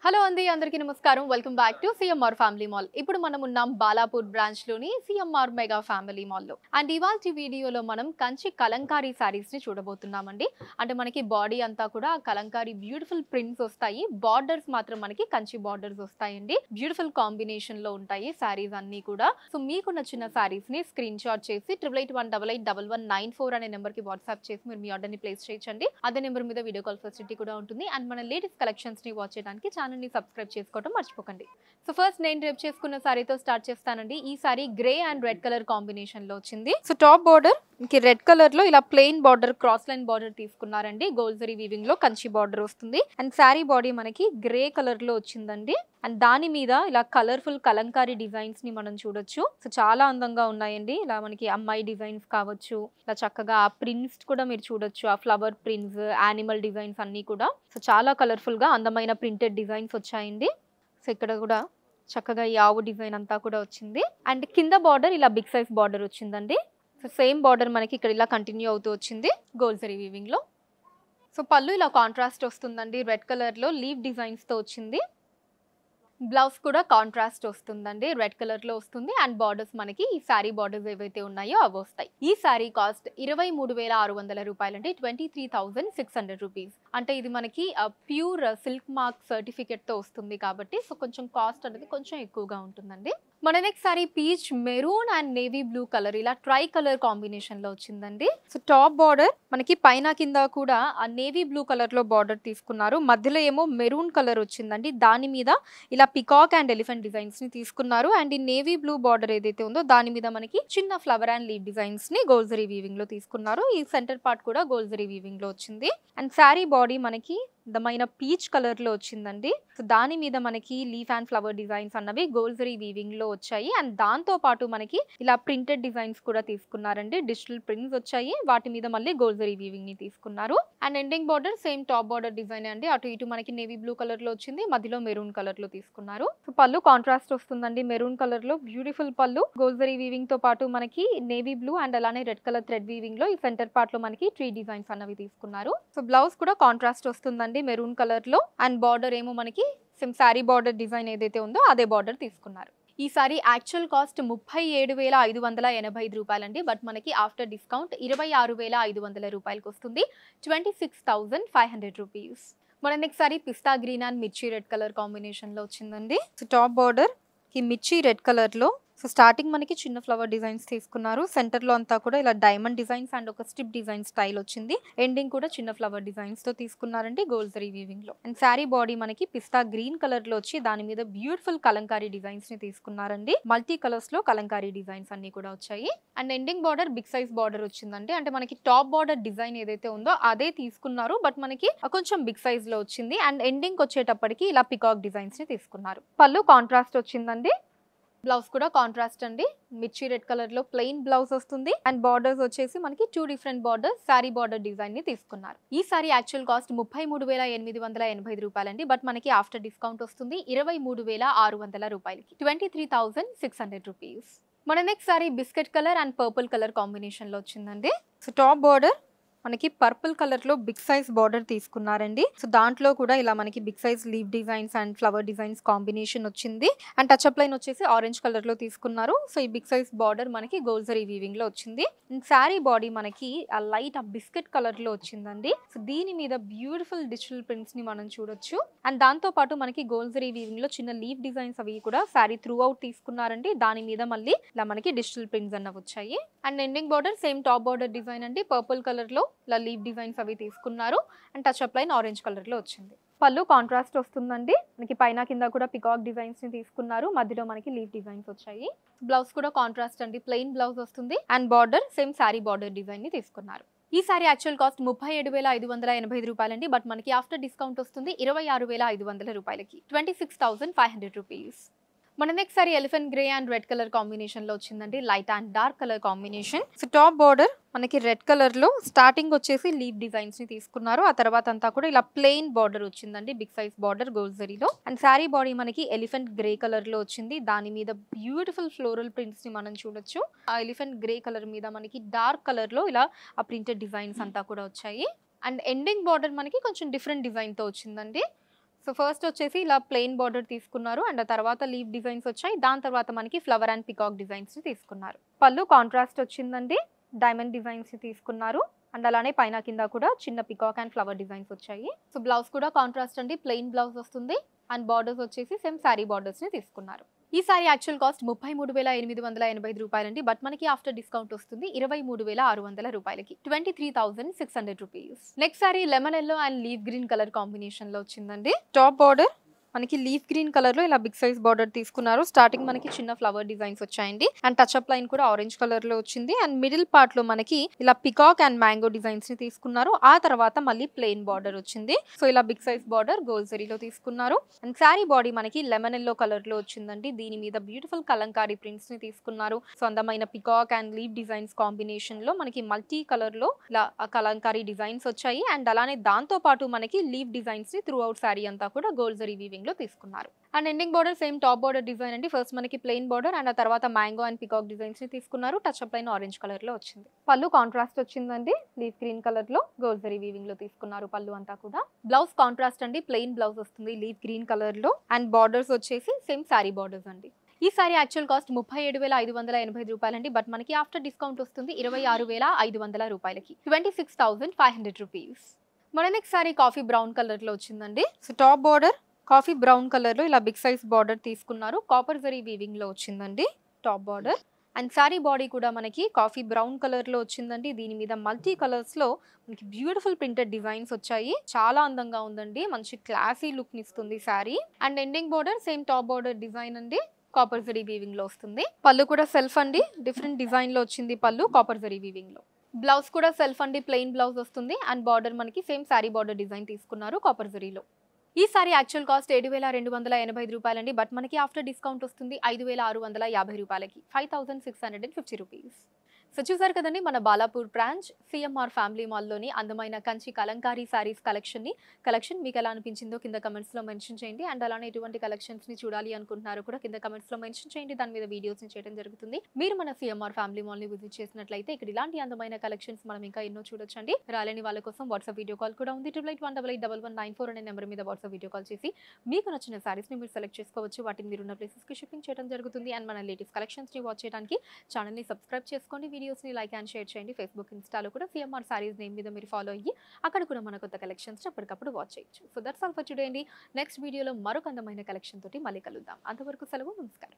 Hello అండి అందరికీ నమస్కారం welcome back to CMR family mall. ఇప్పుడు మనం ఉన్నాం బాలాపూర్ బ్రాంచ్ లోని సిఎంఆర్ మెగా ఫ్యామిలీ మాల్ లో. అండ్ ఇవాల్టి వీడియోలో మనం కంచి కలంకారీ సారీస్ ని చూడబోతున్నామండి. అంటే మనకి బాడీ అంతా కూడా కలంకారీ బ్యూటిఫుల్ ప్రింట్స్ వస్తాయి. బార్డర్స్ మాత్రం మనకి కంచి బార్డర్స్ వస్తాయండి. బ్యూటిఫుల్ కాంబినేషన్ లో ఉంటాయి సారీస్ అన్ని కూడా. సో మీకు నచ్చిన సారీస్ ని స్క్రీన్ షాట్ చేసి 8818881194 అనే నెంబర్ కి వాట్సాప్ చేసి మీరు మీ ఆర్డర్ ని ప్లేస్ చేయొచ్చండి. అదే నెంబర్ మీద వీడియో కాల్ ఫెసిలిటీ కూడా ఉంటుంది. అండ్ మన లేటెస్ట్ కలెక్షన్స్ ని వాచ్ చేయడానికి ఛానల్ ని సబ్స్క్రైబ్ చేసుకోవడం మర్చిపోకండి. సో ఫస్ట్ నేను రేపు చేసుకున్న సారీతో స్టార్ట్ చేస్తానండి. ఈ sorry grey and red colour combination లో వచ్చింది. సో టాప్ బార్డర్ ఇంక రెడ్ కలర్ లో ఇలా plain border cross line border తీసుకున్నారండి. గోల్డ్ జరీ వీవింగ్ లో కంచి బార్డర్ వస్తుంది. అండ్ శారీ బాడీ మనకి గ్రే కలర్ లో వచ్చిందండి. అండ్ దాని మీద ఇలా కలర్ఫుల్ కలంకారీ డిజైన్స్ ని మనం చూడొచ్చు. సో చాలా అందంగా ఉన్నాయండి. ఇలా మనకి అమ్మాయి డిజైన్స్ కావచ్చు, ఇలా చక్కగా ఆ ప్రింట్స్ కూడా మీరు చూడొచ్చు. ఆ ఫ్లవర్ ప్రింట్స్, యానిమల్ డిజైన్స్ అన్ని కూడా సో చాలా కలర్ఫుల్ గా అందమైన ప్రింటెడ్ డిజైన్స్ వచ్చాయండి. సో ఇక్కడ కూడా చక్కగా ఈ ఆవు డిజైన్ అంతా కూడా వచ్చింది. అండ్ కింద బార్డర్ ఇలా బిగ్ సైజ్ బార్డర్ వచ్చిందండి. సో సేమ్ బార్డర్ మనకి ఇక్కడ ఇలా కంటిన్యూ అవుతూ వచ్చింది గోల్డ్ జరీ వీవింగ్ లో. సో పళ్ళు ఇలా కాంట్రాస్ట్ వస్తుందండి. రెడ్ కలర్ లో లీవ్ డిజైన్స్ తో వచ్చింది. బ్లౌజ్ కూడా కాంట్రాస్ట్ వస్తుందండి. రెడ్ కలర్ లో వస్తుంది. అండ్ బార్డర్స్ మనకి ఈ సారీ బార్డర్స్ ఏవైతే ఉన్నాయో అవి వస్తాయి. ఈ సారీ కాస్ట్ 23,600 రూపాయలండి. 23,600 రూపీస్. అంటే ఇది మనకి ప్యూర్ సిల్క్ మార్క్ సర్టిఫికెట్ తో వస్తుంది కాబట్టి సో కొంచెం కాస్ట్ అనేది కొంచెం ఎక్కువగా ఉంటుందండి. మన next sorry peach maroon and navy blue colour ఇలా ట్రై కలర్ కాంబినేషన్ లో వచ్చిందండి. సో టాప్ బార్డర్ మనకి పైన కింద కూడా ఆ నేవీ బ్లూ కలర్ లో బార్డర్ తీసుకున్నారు. మధ్యలో ఏమో మెరూన్ కలర్ వచ్చిందండి. దాని మీద ఇలా పికాక్ అండ్ ఎలిఫెంట్ డిజైన్స్ ని తీసుకున్నారు. అండ్ ఈ నేవీ బ్లూ బార్డర్ ఏదైతే ఉందో దాని మీద మనకి చిన్న ఫ్లవర్ అండ్ లీవ్ డిజైన్స్ ని గోల్డ్ జరీ వీవింగ్ లో తీసుకున్నారు. ఈ సెంటర్ పార్ట్ కూడా గోల్డ్ జరీ వీవింగ్ లో వచ్చింది. అండ్ శారీ బాడీ మనకి అందమైన పీచ్ కలర్ లో వచ్చిందండి. సో దాని మీద మనకి లీఫ్ అండ్ ఫ్లవర్ డిజైన్స్ అన్నవి గోల్డ్ జరీ వీవింగ్ లో వచ్చాయి. అండ్ దాంతో పాటు మనకి ఇలా ప్రింటెడ్ డిజైన్స్ కూడా తీసుకున్నారండి. డిజిటల్ ప్రింట్స్ వచ్చాయి. వాటి మీద మళ్ళీ గోల్డ్ జరీ వీవింగ్ ని తీసుకున్నారు. And ending border same top border design అండి. అటు ఇటు మనకి నేవీ బ్లూ కలర్ లో వచ్చింది. మధ్యలో మెరూన్ కలర్ లో తీసుకున్నారు. సో పళ్ళు కాంట్రాస్ట్ వస్తుందండి. మెరూన్ కలర్ లో బ్యూటిఫుల్ పళ్ళు. గోల్డ్ జరీ వీవింగ్ తో పాటు మనకి నేవీ బ్లూ అండ్ అలానే రెడ్ కలర్ థ్రెడ్ వీవింగ్ లో ఈ సెంటర్ పార్ట్ లో మనకి ట్రీ డిజైన్స్ అన్నవి తీసుకున్నారు. సో బ్లౌజ్ కూడా కాంట్రాస్ట్ వస్తుందండి మెరూన్ కలర్ లో. అండ్ బార్డర్ ఏమో మనకి సేమ్ సారీ బార్డర్ డిజైన్ ఏదైతే ఉందో అదే బార్డర్ తీసుకున్నారు. ఈ సారీ యాక్చువల్ కాస్ట్ 37,585 రూపాయలండి. బట్ మనకి ఆఫ్టర్ డిస్కౌంట్ 26,500 రూపాయలకి వస్తుంది. 26,500 రూపీస్. మన next sorry pista green and మిర్చి రెడ్ కలర్ కాంబినేషన్ లో వచ్చిందండి. సో టాప్ బార్డర్ కి మిర్చి రెడ్ కలర్ లో సో స్టార్టింగ్ మనకి చిన్న ఫ్లవర్ డిజైన్స్ తీసుకున్నారు. సెంటర్ లో అంతా కూడా ఇలా డైమండ్ డిజైన్స్ అండ్ ఒక స్ట్రిప్ డిజైన్ స్టైల్ వచ్చింది. ఎండింగ్ కూడా చిన్న ఫ్లవర్ డిజైన్స్ తో తీసుకున్నారండి గోల్డ్ జరీ వీవింగ్ లో. అండ్ శారీ బాడీ మనకి పిస్తా గ్రీన్ కలర్ లో వచ్చి దాని మీద బ్యూటిఫుల్ కలంకారీ డిజైన్స్ ని తీసుకున్నారండి. మల్టీ కలర్స్ లో కలంకారీ డిజైన్స్ అన్ని కూడా వచ్చాయి. And ending border big size border వచ్చిందండి. అంటే మనకి టాప్ బార్డర్ డిజైన్ ఏదైతే ఉందో అదే తీసుకున్నారు. బట్ మనకి కొంచెం బిగ్ సైజ్ లో వచ్చింది. అండ్ ఎండింగ్ వచ్చేటప్పటికి ఇలా పికాక్ డిజైన్స్ ని తీసుకున్నారు. పళ్ళు కాంట్రాస్ట్ వచ్చిందండి. బ్లౌజ్ కూడా కాంట్రాస్ట్ అండి. మిర్చి రెడ్ కలర్ లో ప్లెయిన్ బ్లౌజ్ వస్తుంది. అండ్ బార్డర్స్ వచ్చేసి మనకి 2 different borders sorry border design ని తీసుకున్నారు. ఈ సారీ యాక్చువల్ కాస్ట్ 33,885 రూపాయలండి. బట్ మనకి ఆఫ్టర్ డిస్కౌంట్ వస్తుంది 23,600 రూపాయలకి. 23,600 రూపీస్. మన next sari biscuit colour and purple colour combination లో వచ్చిందండి. సో టాప్ బార్డర్ మనకి పర్పుల్ కలర్ లో బిగ్ సైజ్ బార్డర్ తీసుకున్నారండి. సో దాంట్లో కూడా ఇలా మనకి big size leave designs and flower designs combination వచ్చింది. అండ్ టచ్అప్ లైన్ వచ్చేసి ఆరెంజ్ కలర్ లో తీసుకున్నారు. సో ఈ బిగ్ సైజ్ బార్డర్ మనకి గోల్డ్ జరీ వీవింగ్ లో వచ్చింది. అండ్ శారీ బాడీ మనకి ఆ లైట్ బిస్కెట్ కలర్ లో వచ్చిందండి. సో దీని మీద బ్యూటిఫుల్ డిజిటల్ ప్రింట్స్ ని మనం చూడొచ్చు. అండ్ దాంతో పాటు మనకి గోల్డ్ జరీ వీవింగ్ లో చిన్న లీవ్ డిజైన్స్ అవి కూడా శారీ త్రూ అవుట్ తీసుకున్నారండి. దాని మీద మళ్ళీ ఇలా మనకి డిజిటల్ ప్రింట్స్ అన్నవి వచ్చాయి. And ending border same top border design అండి. పర్పుల్ కలర్ లో ఇలా లీవ్ డిజైన్స్ అవి తీసుకున్నారు. And touch up line orange colour లో వచ్చింది. పళ్ళు కాంట్రాస్ట్ వస్తుందండి. మనకి పైన కింద కూడా పికాక్ డిజైన్స్ ని తీసుకున్నారు. మధ్యలో మనకి లీవ్ డిజైన్స్ వచ్చాయి. బ్లౌజ్ కూడా కాంట్రాస్ట్ అండి. ప్లెయిన్ బ్లౌజ్ వస్తుంది. And border same sorry border design ని తీసుకున్నారు. ఈ సారీ యాక్చువల్ కాస్ట్ 37,585 రూపాయలండి. బట్ మనకి ఆఫ్టర్ డిస్కౌంట్ వస్తుంది 26,500 రూపాయలకి. 26,500 రూపీస్. మన next sari elephant grey and red colour combination లో వచ్చిందండి. Light and dark colour combination. So top border మనకి రెడ్ కలర్ లో స్టార్టింగ్ వచ్చేసి లీవ్ డిజైన్స్ ని తీసుకున్నారు. ఆ తర్వాత అంతా కూడా ఇలా ప్లెయిన్ బార్డర్ వచ్చిందండి. బిగ్ సైజ్ బార్డర్ గోల్డ్ జరీలో. అండ్ శారీ బాడీ మనకి ఎలిఫెంట్ గ్రే కలర్ లో వచ్చింది. దాని మీద బ్యూటిఫుల్ ఫ్లోరల్ ప్రింట్స్ ని మనం చూడొచ్చు. ఆ ఎలిఫెంట్ గ్రే కలర్ మీద మనకి డార్క్ కలర్ లో ఇలా ఆ ప్రింటెడ్ డిజైన్స్ అంతా కూడా వచ్చాయి. అండ్ ఎండింగ్ బార్డర్ మనకి కొంచెం డిఫరెంట్ డిజైన్ తో వచ్చిందండి. సో ఫస్ట్ వచ్చేసి ఇలా ప్లెయిన్ బార్డర్ తీసుకున్నారు అండ్ ఆ తర్వాత లీవ్ డిజైన్స్ వచ్చాయి. దాని తర్వాత మనకి ఫ్లవర్ అండ్ పికాక్ డిజైన్స్ తీసుకున్నారు. పళ్ళు కాంట్రాస్ట్ వచ్చిందండి. డైమండ్ డిజైన్స్ తీసుకున్నారు అండ్ అలానే పైన కింద కూడా చిన్న పికాక్ అండ్ ఫ్లవర్ డిజైన్స్ వచ్చాయి. సో బ్లౌజ్ కూడా కాంట్రాస్ట్ అండి, ప్లెయిన్ బ్లౌజ్ వస్తుంది అండ్ బార్డర్స్ వచ్చేసి సేమ్ శారీ బార్డర్స్ ని తీసుకున్నారు. ఈ సారీ యాక్చువల్ కాస్ట్ 33,885 రూపాయలండి. బట్ మనకి ఆఫ్టర్ డిస్కౌంట్ వస్తుంది 23,600 రూపాయలకి, 23,600 rupees. Next sorry lemon yellow and leave green colour combination లో వచ్చిందండి. టాప్ బార్డర్ మనకి లీఫ్ గ్రీన్ కలర్ లో ఇలా బిగ్ సైజ్ బార్డర్ తీసుకున్నారు. స్టార్టింగ్ మనకి చిన్న ఫ్లవర్ డిజైన్స్ వచ్చాయండి అండ్ టచ్ అప్ లైన్ కూడా ఆరెంజ్ కలర్ లో వచ్చింది అండ్ మిడిల్ పార్ట్ లో మనకి ఇలా పికాక్ అండ్ మ్యాంగో డిజైన్స్ ని తీసుకున్నారు. ఆ తర్వాత మళ్ళీ ప్లెయిన్ బార్డర్ వచ్చింది. సో ఇలా బిగ్ సైజ్ బార్డర్ గోల్డ్ జరీలో తీసుకున్నారు అండ్ శారీ బాడీ మనకి లెమన్ ఎల్లో కలర్ లో వచ్చిందండి. దీని మీద బ్యూటిఫుల్ కలంకారీ ప్రింట్స్ ని తీసుకున్నారు. సో అందమైన peacock and leave designs combination లో మనకి మల్టీ కలర్ లో ఇలా కలంకారీ డిజైన్స్ వచ్చాయి అండ్ అలానే దాంతో పాటు మనకి లీవ్ డిజైన్స్ ని త్రూ అవుట్ శారీ అంతా కూడా గోల్డ్ జరీ వీవింగ్ లో తీసుకున్నారు. And ending border same top border design అండి. ఫస్ట్ మనకి ప్లెయిన్ బార్డర్ అండ్ ఆ తర్వాత మ్యాంగో అండ్ పికాక్ డిజైన్స్ ని తీసుకున్నారు. Touch up line orange colour లో వచ్చింది. పళ్ళు కాంట్రాస్ట్ వచ్చిందండి, లీఫ్ గ్రీన్ కలర్ లో గోల్డ్ జరీ వీవింగ్ లో తీసుకున్నారు పళ్ళు అంతా కూడా. బ్లౌజ్ కాంట్రాస్ట్ అండి, ప్లెయిన్ బ్లౌజ్ వస్తుంది లీఫ్ గ్రీన్ కలర్ లో అండ్ బార్డర్స్ వచ్చేసి సేమ్ శారీ బార్డర్స్ అండి. ఈ సారీ యాక్చువల్ కాస్ట్ 37,585 రూపాయలండి. బట్ మనకి ఆఫ్టర్ డిస్కౌంట్ వస్తుంది 26,500 రూపాయలకి, 26,500 రూపీస్. మన next sorry coffee brown colour లో వచ్చిందండి. So top border coffee brown colour లో ఇలా బిగ్ సైజ్ బార్డర్ తీసుకున్నారు. కాపర్ జరీ వీవింగ్ లో వచ్చిందండి top border and sari body కూడా మనకి కాఫీ బ్రౌన్ కలర్ లో వచ్చిందండి. దీని మీద మల్టీ కలర్స్ లో మనకి బ్యూటిఫుల్ ప్రింటెడ్ డిజైన్స్ వచ్చాయి. చాలా అందంగా ఉందండి, మంచి క్లాసీ లుక్ ని ఇస్తుంది sari. And ending border same top border design అండి, కాపర్ జరీ వీవింగ్ లో వస్తుంది. పళ్ళు కూడా సెల్ఫ్ అండి, డిఫరెంట్ డిజైన్ లో వచ్చింది పళ్ళు కాపర్ జరీ వీవింగ్ లో. బ్లౌజ్ కూడా సెల్ఫ్ అండి, ప్లెయిన్ బ్లౌజ్ వస్తుంది అండ్ బార్డర్ మనకి సేమ్ శారీ బార్డర్ డిజైన్ తీసుకున్నారు కాపర్ జరీలో. ఈ సారీ యాక్చువల్ కాస్ట్ 7,285 రూపాయలండి. బట్ మనకి ఆఫ్టర్ డిస్కౌంట్ వస్తుంది 5,650 రూపాయలకి, 5,650 రూపీస్. సో చూసారు కదండి మన బాలాపూర్ బ్రాంచ్ సిఎంఆర్ ఫ్యామిలీ మాల్లోని అందమైన కంచి కలంకారీ సారీస్ కలెక్షన్ మీకు ఎలా అనిపించిందో కింద కమెంట్స్లో మెన్షన్ చేయండి. అండ్ అలానే ఎటువంటి కలెక్షన్స్ని చూడాలి అనుకుంటున్నారో కూడా కింద కమెంట్స్లో మెన్షన్ చేయండి. దాని మీద వీడియోస్ని చేయడం జరుగుతుంది. మీరు మన సిఎంఆర్ ఫ్యామిలీ మాల్ని విజిట్ చేసినట్లయితే ఇక్కడ ఇలాంటి అందమైన కలెక్షన్స్ మనం ఇంకా ఎన్నో చూడొచ్చండి. రాలేని వాళ్ళ కోసం వాట్సాప్ వీడియో కాల్ కూడా ఉంది. 8818881194 అనే నెంబర్ మీద వాట్సాప్ వీడియో కాల్ చేసి మీకు నచ్చిన సారీస్ని మీరు సెలెక్ట్ చేసుకోవచ్చు. వాటిని మీరున్న ప్లేసెస్కి షిప్పింగ్ చేయడం జరుగుతుంది. అండ్ మన లేటెస్ట్ కలెక్షన్స్ని వాచ్ చేయడానికి ఛానల్ని సబ్స్క్రైబ్ చేసుకోండి. వీడియోస్ని లైక్ అండ్ షేర్ చేయండి. ఫేస్బుక్, ఇన్స్టాలో కూడా సిఎంఆర్ సారీస్ నేమ్ మీద మీరు ఫాలో అయ్యి అక్కడ కూడా మన కొత్త కలెక్షన్స్ అప్పటికప్పుడు వాచ్ చేయొచ్చు. So that's all for today అండి. నెక్స్ట్ వీడియోలో మరొక అందమైన కలెక్షన్ తోటి మళ్ళీ కలుద్దాం. అంతవరకు సెలవు, నమస్కారం.